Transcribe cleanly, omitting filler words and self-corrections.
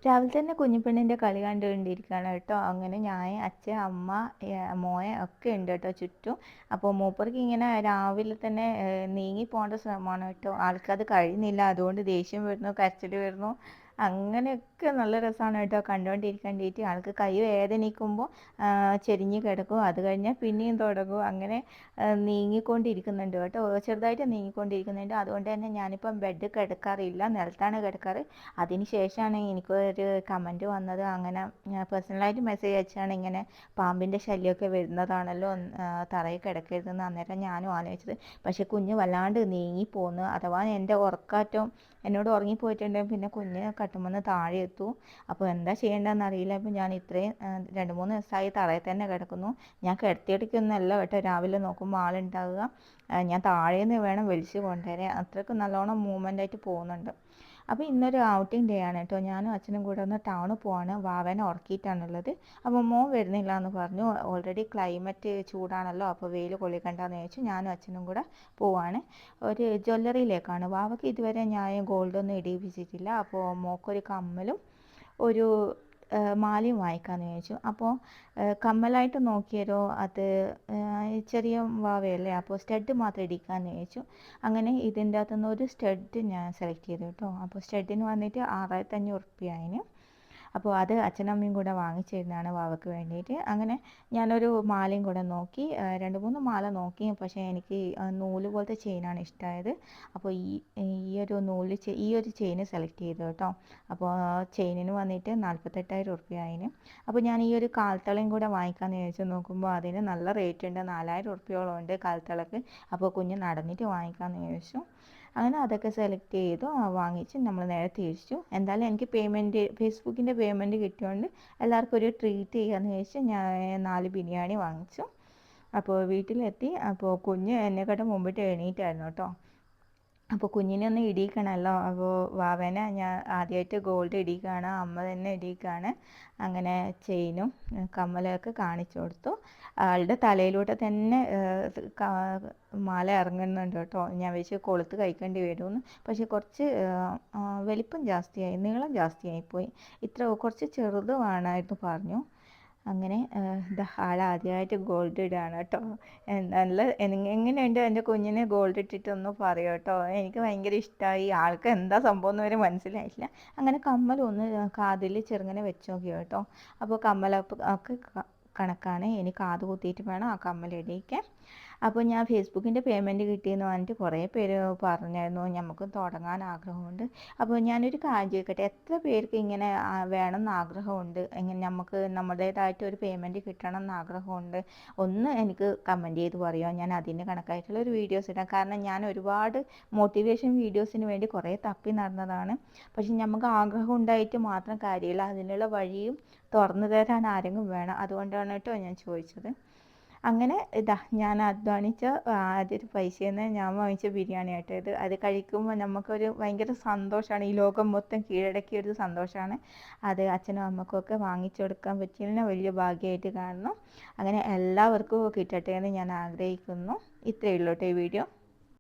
രാവിലെ തന്നെ കുഞ്ഞിപ്പെണ്ണിൻ്റെ കളി കണ്ടുകൊണ്ടിരിക്കുകയാണ് കേട്ടോ. അങ്ങനെ ഞാൻ, അച്ഛൻ, അമ്മ, മോയെ ഒക്കെ ഉണ്ട് കേട്ടോ ചുറ്റും. അപ്പോൾ മൂപ്പർക്ക് ഇങ്ങനെ രാവിലെ തന്നെ നീങ്ങി പോകേണ്ട ശ്രമമാണ് കേട്ടോ. ആൾക്കത് കഴിയുന്നില്ല, അതുകൊണ്ട് ദേഷ്യം വരുന്നു, കരച്ചിൽ വരുന്നു. അങ്ങനെയൊക്കെ നല്ല രസമാണ് കേട്ടോ കണ്ടുകൊണ്ടിരിക്കേണ്ടിയിട്ട്. ആൾക്ക് കൈ വേദനിക്കുമ്പോൾ ചെരിഞ്ഞ് കിടക്കും, അത് കഴിഞ്ഞാൽ പിന്നെയും തുടങ്ങും. അങ്ങനെ നീങ്ങിക്കൊണ്ടിരിക്കുന്നുണ്ട് കേട്ടോ, ചെറുതായിട്ട് നീങ്ങിക്കൊണ്ടിരിക്കുന്നുണ്ട്. അതുകൊണ്ട് തന്നെ ഞാനിപ്പം ബെഡ് കിടക്കാറില്ല, നിലത്താണ് കിടക്കാറ്. അതിന് ശേഷമാണ് എനിക്കൊരു കമൻറ്റ് വന്നത്. അങ്ങനെ പേഴ്സണലായിട്ട് മെസ്സേജ് അയച്ചാണ്, ഇങ്ങനെ പാമ്പിൻ്റെ ശല്യമൊക്കെ വരുന്നതാണല്ലോ, തറയിൽ കിടക്കരുതെന്ന്. അന്നേരം ഞാനും ആലോചിച്ചത്, പക്ഷേ കുഞ്ഞ് വല്ലാണ്ട് നീങ്ങിപ്പോന്നു. അഥവാ എൻ്റെ ഉറക്കാറ്റം എന്നോട് ഉറങ്ങിപ്പോയിട്ടുണ്ടെങ്കിൽ പിന്നെ കുഞ്ഞ് കട്ടുമെന്ന് താഴെ എത്തു. അപ്പോൾ എന്താ ചെയ്യേണ്ടതെന്ന് അറിയില്ല. അപ്പോൾ ഞാൻ ഇത്രയും 2-3 ദിവസമായി തറയിൽ തന്നെ കിടക്കുന്നു. ഞാൻ കിടത്തിയെടുക്കുന്നല്ല കേട്ടോ, രാവിലെ നോക്കുമ്പോൾ ആളുണ്ടാവുക. ഞാൻ താഴേന്ന് വേണം വലിച്ചു കൊണ്ടുവരാൻ, അത്രയ്ക്ക് നല്ലോണം മൂവ്മെൻ്റ് ആയിട്ട് പോകുന്നുണ്ട്. അപ്പോൾ ഇന്നൊരു ഔട്ടിംഗ് ഡേ ആണ് കേട്ടോ. ഞാനും അച്ഛനും കൂടെ ഒന്ന് ടൗണിൽ പോവാണ്, വാവനെ ഉറക്കിയിട്ടാണുള്ളത്. അപ്പോൾ മോൻ വരുന്നില്ല എന്ന് പറഞ്ഞു. ഓൾറെഡി ക്ലൈമറ്റ് ചൂടാണല്ലോ, അപ്പോൾ വെയിൽ കൊള്ളിക്കണ്ടെന്ന് ചോദിച്ചു. ഞാനും അച്ഛനും കൂടെ പോവാണ് ഒരു ജ്വല്ലറിയിലേക്കാണ്. വാവയ്ക്ക് ഇതുവരെ ഞാൻ ഗോൾഡൊന്നും ഇടിയിപ്പിച്ചിട്ടില്ല. അപ്പോൾ മോക്കൊരു കമ്മലും ഒരു മാലയും വാങ്ങിക്കാമെന്ന് ചോദിച്ചു. അപ്പോൾ കമ്മലായിട്ട് നോക്കിയാലോ, അത് ചെറിയ വാവയല്ലേ, അപ്പോൾ സ്റ്റഡ് മാത്രം ഇടിക്കാമെന്ന് ചോദിച്ചു. അങ്ങനെ ഇതിൻ്റെ അകത്തുനിന്ന് ഒരു സ്റ്റഡ് ഞാൻ സെലക്ട് ചെയ്തു കേട്ടോ. അപ്പോൾ സ്റ്റഡിന് വന്നിട്ട് 6500 അതിന്. അപ്പോൾ അത് അച്ഛനമ്മയും കൂടെ വാങ്ങിച്ചു തരുന്നതാണ് വാവയ്ക്ക് വേണ്ടിയിട്ട്. അങ്ങനെ ഞാനൊരു മാലയും കൂടെ നോക്കി, 2-3 മാല നോക്കി. പക്ഷേ എനിക്ക് നൂല് പോലത്തെ ചെയിനാണ് ഇഷ്ടമായത്. അപ്പോൾ ഈ ഒരു ചെയിന് സെലക്ട് ചെയ്തു കേട്ടോ. അപ്പോൾ ചെയിനിന് വന്നിട്ട് 48,000 അതിന്. അപ്പോൾ ഞാൻ ഈ ഒരു കാൽത്തളയും കൂടെ വാങ്ങിക്കാമെന്ന് ചോദിച്ചു. നോക്കുമ്പോൾ അതിന് നല്ല റേറ്റ് ഉണ്ട്, 4000 ഉണ്ട് കാൽത്തളക്ക്. അപ്പോൾ കുഞ്ഞ് നടന്നിട്ട് വാങ്ങിക്കാമെന്ന് ചോദിച്ചു. അങ്ങനെ അതൊക്കെ സെലക്ട് ചെയ്തു, വാങ്ങിച്ച് നമ്മൾ നേരെ തിരിച്ചു. എന്തായാലും എനിക്ക് ഫേസ്ബുക്കിൻ്റെ പേയ്മെൻറ്റ് കിട്ടിയോണ്ട് എല്ലാവർക്കും ഒരു ട്രീറ്റ് ചെയ്യാമെന്ന് ചോദിച്ച് ഞാൻ 4 ബിരിയാണി വാങ്ങിച്ചു. അപ്പോൾ വീട്ടിലെത്തി. അപ്പോൾ കുഞ്ഞ് എന്നെക്കാട്ടും മുമ്പിട്ട് എണീറ്റായിരുന്നു കേട്ടോ. അപ്പോൾ കുഞ്ഞിനെ ഒന്ന് ഇടിയിക്കണമല്ലോ, അപ്പോൾ വാവേനെ ഞാൻ ആദ്യമായിട്ട് ഗോൾഡ് ഇടിയിക്കുകയാണ്, അമ്മ തന്നെ ഇടിയിക്കുകയാണ്. അങ്ങനെ ചെയിനും കമ്മലൊക്കെ കാണിച്ചു കൊടുത്തു. ആളുടെ തലയിലൂടെ തന്നെ മാല ഇറങ്ങുന്നുണ്ട് കേട്ടോ. ഞാൻ വെച്ച് കൊളുത്ത് കഴിക്കേണ്ടി വരുമെന്ന്. പക്ഷേ കുറച്ച് വലിപ്പം ജാസ്തിയായി, നീളം ജാസ്തിയായിപ്പോയി. കുറച്ച് ചെറുത് വേണമായിരുന്നു പറഞ്ഞു. അങ്ങനെ ആളാദ്യമായിട്ട് ഗോൾഡ് ഇടുകയാണ് കേട്ടോ. നല്ല എങ്ങനെയുണ്ട് എൻ്റെ കുഞ്ഞിനെ ഗോൾഡ് ഇട്ടിട്ടൊന്ന് പറയോ കേട്ടോ. എനിക്ക് ഭയങ്കര ഇഷ്ടമായി. ആൾക്ക് എന്താ സംഭവം എന്ന് വരെ മനസ്സിലായിട്ടില്ല. അങ്ങനെ കമ്മലൊന്ന് കാതിൽ ചെറുങ്ങനെ വെച്ച് നോക്കി കേട്ടോ. അപ്പോൾ കമ്മലൊക്കെ കണക്കാണ്. ഇനി കാത് കുത്തിയിട്ട് വേണം ആ കമ്മൽ ഇടിയിക്കാൻ. അപ്പോൾ ഞാൻ ഫേസ്ബുക്കിൻ്റെ പേയ്മെൻറ്റ് കിട്ടിയെന്ന് പറഞ്ഞിട്ട് കുറേ പേര് പറഞ്ഞായിരുന്നു നമുക്ക് തുടങ്ങാൻ ആഗ്രഹമുണ്ട്. അപ്പോൾ ഞാനൊരു കാര്യം ചോദിക്കട്ടെ, എത്ര പേർക്ക് ഇങ്ങനെ വേണമെന്ന് ആഗ്രഹമുണ്ട്, ഇങ്ങനെ നമുക്ക് നമ്മുടേതായിട്ട് ഒരു പേയ്മെൻറ്റ് കിട്ടണം എന്ന് ആഗ്രഹമുണ്ട്? ഒന്ന് എനിക്ക് കമൻറ്റ് ചെയ്ത് പറയുമോ, ഞാൻ അതിന് കണക്കായിട്ടുള്ള ഒരു വീഡിയോസ് ഇടാം. കാരണം ഞാൻ ഒരുപാട് മോട്ടിവേഷൻ വീഡിയോസിന് വേണ്ടി കുറേ തപ്പി നടന്നതാണ്. പക്ഷെ നമുക്ക് ആഗ്രഹം ഉണ്ടായിട്ട് മാത്രം കാര്യമില്ല, അതിനുള്ള വഴിയും തുറന്നു തരാൻ ആരെങ്കിലും വേണം. അതുകൊണ്ടാണ് കേട്ടോ ഞാൻ ചോദിച്ചത്. അങ്ങനെ ഞാൻ അധ്വാനിച്ച ആദ്യത്തെ പൈസയിൽ നിന്ന് ഞാൻ വാങ്ങിച്ച ബിരിയാണി ആട്ടോ ഇത്. അത് കഴിക്കുമ്പോൾ നമുക്കൊരു ഭയങ്കര സന്തോഷമാണ്, ഈ ലോകം മൊത്തം കീഴടക്കിയ ഒരു സന്തോഷമാണ്. അത് അച്ഛനും അമ്മക്കും ഒക്കെ വാങ്ങിച്ചു കൊടുക്കാൻ പറ്റിയതിന് വലിയ ഭാഗ്യമായിട്ട് കാണുന്നു. അങ്ങനെ എല്ലാവർക്കും കിട്ടട്ടെ എന്ന് ഞാൻ ആഗ്രഹിക്കുന്നു. ഇത്രയേ ഉള്ളൂ കേട്ടോ ഈ വീഡിയോ.